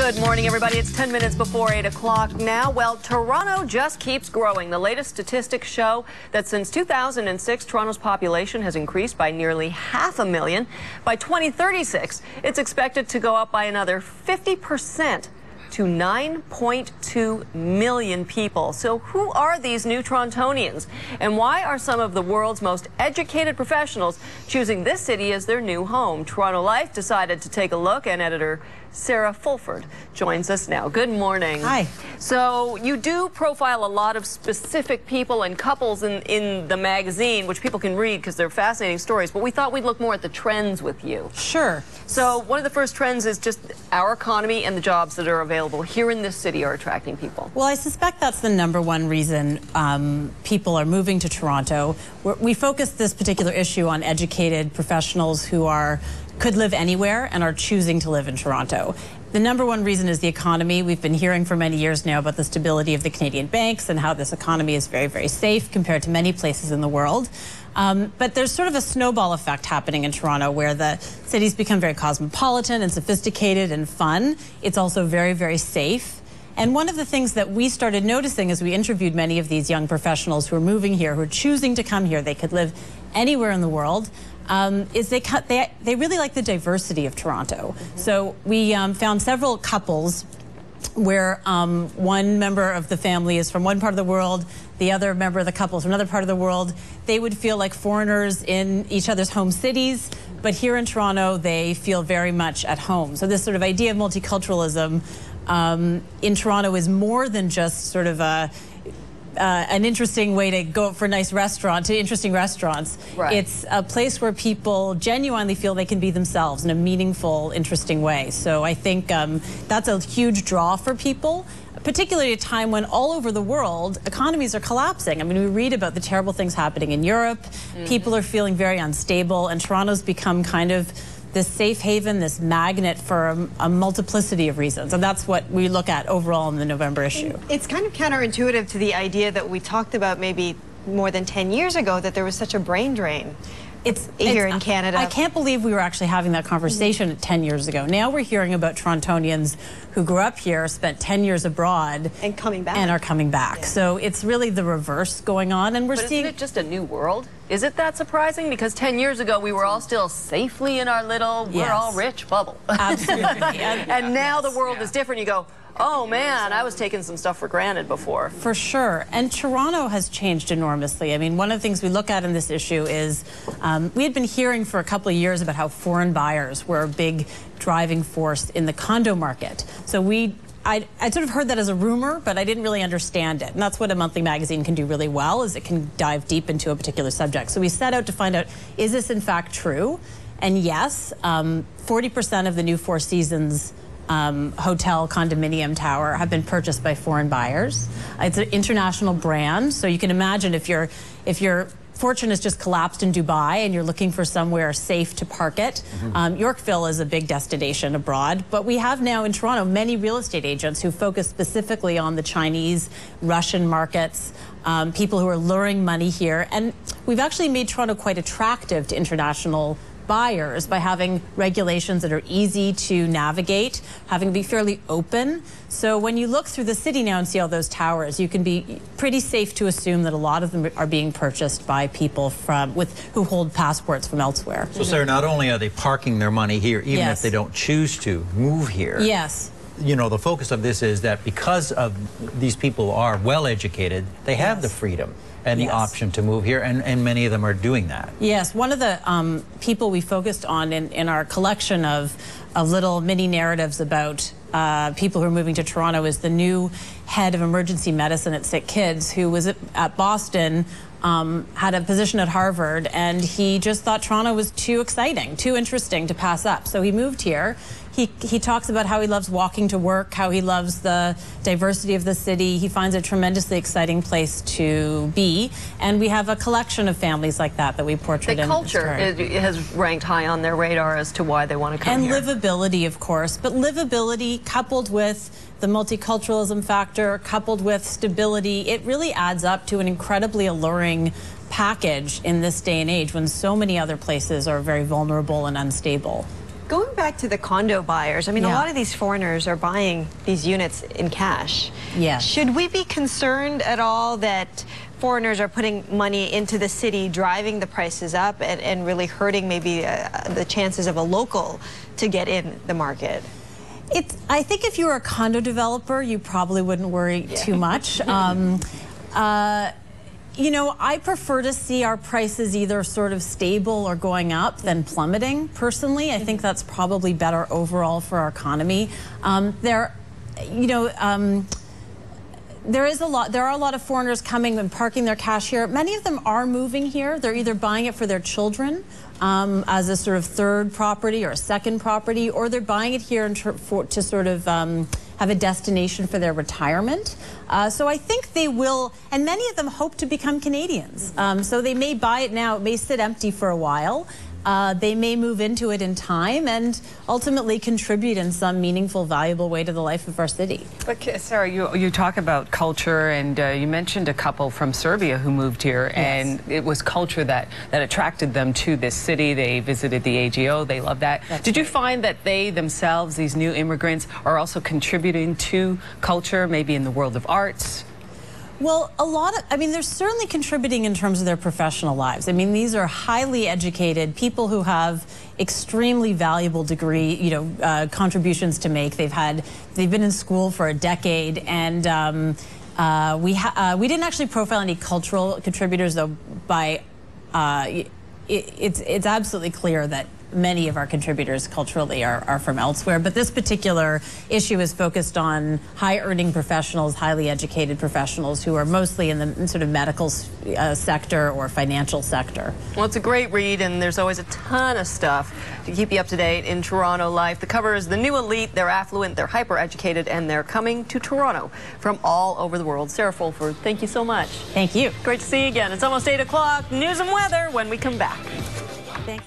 Good morning, everybody. It's 10 minutes before 8 o'clock now. Well, Toronto just keeps growing. The latest statistics show that since 2006, Toronto's population has increased by nearly 500,000. By 2036, it's expected to go up by another 50%. to 9.2 million people. So who are these new Torontonians? And why are some of the world's most educated professionals choosing this city as their new home? Toronto Life decided to take a look, and editor Sarah Fulford joins us now. Good morning. Hi. So you do profile a lot of specific people and couples in the magazine, which people can read because they're fascinating stories, but we thought we'd look more at the trends with you. Sure. So one of the first trends is just our economy and the jobs that are available here in this city are attracting people. Well, I suspect that's the #1 reason people are moving to Toronto. We focus this particular issue on educated professionals who could live anywhere and are choosing to live in Toronto. The #1 reason is the economy. We've been hearing for many years now about the stability of the Canadian banks and how this economy is very, very safe compared to many places in the world. But there's sort of a snowball effect happening in Toronto where the city's become very cosmopolitan and sophisticated and fun. It's also very, very safe. And one of the things that we started noticing as we interviewed many of these young professionals who are moving here, who are choosing to come here, they could live anywhere in the world, is they really like the diversity of Toronto. So we found several couples where one member of the family is from one part of the world, the other member of the couple is from another part of the world. They would feel like foreigners in each other's home cities, but here in Toronto, they feel very much at home. So this sort of idea of multiculturalism in Toronto is more than just sort of an interesting way to go for a nice restaurant, to interesting restaurants. Right. It's a place where people genuinely feel they can be themselves in a meaningful, interesting way. So I think that's a huge draw for people, particularly at a time when all over the world economies are collapsing. I mean, we read about the terrible things happening in Europe. People are feeling very unstable, and Toronto's become kind of this safe haven, this magnet for a multiplicity of reasons. And that's what we look at overall in the November issue. It's kind of counterintuitive to the idea that we talked about maybe more than 10 years ago, that there was such a brain drain here in Canada. I can't believe we were actually having that conversation 10 years ago. Now we're hearing about Torontonians who grew up here, spent 10 years abroad, and coming back. And are coming back. Yeah. So it's really the reverse going on, and we're seeing. Isn't it just a new world? Is it that surprising? Because 10 years ago, we were all still safely in our little, we're all rich bubble. Absolutely. And now the world is different. You go, oh man, I was taking some stuff for granted before. For sure. And Toronto has changed enormously. I mean, one of the things we look at in this issue is we had been hearing for a couple of years about how foreign buyers were a big driving force in the condo market. So I sort of heard that as a rumor, but I didn't really understand it. And that's what a monthly magazine can do really well, is it can dive deep into a particular subject. So we set out to find out, is this in fact true? And yes, 40% of the new Four Seasons hotel condominium tower have been purchased by foreign buyers. It's an international brand, so you can imagine if your fortune has just collapsed in Dubai and you're looking for somewhere safe to park it. Yorkville is a big destination abroad, but we have now in Toronto many real estate agents who focus specifically on the Chinese, Russian markets, people who are luring money here. And we've actually made Toronto quite attractive to international buyers by having regulations that are easy to navigate, having to be fairly open. So when you look through the city now and see all those towers, you can be pretty safe to assume that a lot of them are being purchased by people who hold passports from elsewhere. So Sarah, not only are they parking their money here, even if they don't choose to move here. Yes. You know, the focus of this is that because of these people are well educated, they have the freedom and the option to move here, and many of them are doing that. Yes, one of the people we focused on in our collection of little mini narratives about people who are moving to Toronto is the new head of emergency medicine at Sick Kids, who was at Boston, had a position at Harvard, and he just thought Toronto was too exciting, too interesting to pass up. So he moved here. He talks about how he loves walking to work, how he loves the diversity of the city. He finds it a tremendously exciting place to be. And we have a collection of families like that we portrait in the culture has ranked high on their radar as to why they want to come here. And livability, of course. But livability coupled with the multiculturalism factor, coupled with stability, it really adds up to an incredibly alluring package in this day and age when so many other places are very vulnerable and unstable. Going back to the condo buyers, I mean, a lot of these foreigners are buying these units in cash. Yeah. Should we be concerned at all that foreigners are putting money into the city, driving the prices up, and really hurting maybe the chances of a local to get in the market? I think if you were a condo developer, you probably wouldn't worry too much. You know, I prefer to see our prices either sort of stable or going up than plummeting, personally. I think that's probably better overall for our economy. There are a lot of foreigners coming and parking their cash here. Many of them are moving here. They're either buying it for their children as a sort of third property or a second property, or they're buying it here to sort of have a destination for their retirement. So I think they will, and many of them hope to become Canadians. So they may buy it now, it may sit empty for a while. They may move into it in time and ultimately contribute in some meaningful, valuable way to the life of our city. But Sarah, you talk about culture, and you mentioned a couple from Serbia who moved here, and it was culture that attracted them to this city. They visited the AGO, they love that. Did you find that they themselves, these new immigrants, are also contributing to culture, maybe in the world of arts? Well, they're certainly contributing in terms of their professional lives. I mean, these are highly educated people who have extremely valuable contributions to make. They've been in school for a decade, and we didn't actually profile any cultural contributors, though. It's absolutely clear that many of our contributors culturally are from elsewhere, but this particular issue is focused on high-earning professionals, highly educated professionals who are mostly in the sort of medical sector or financial sector. Well, it's a great read, and there's always a ton of stuff to keep you up to date in Toronto life. The cover is the new elite. They're affluent, they're hyper-educated, and they're coming to Toronto from all over the world. Sarah Fulford, thank you so much. Thank you. Great to see you again. It's almost 8 o'clock. News and weather when we come back. Thanks.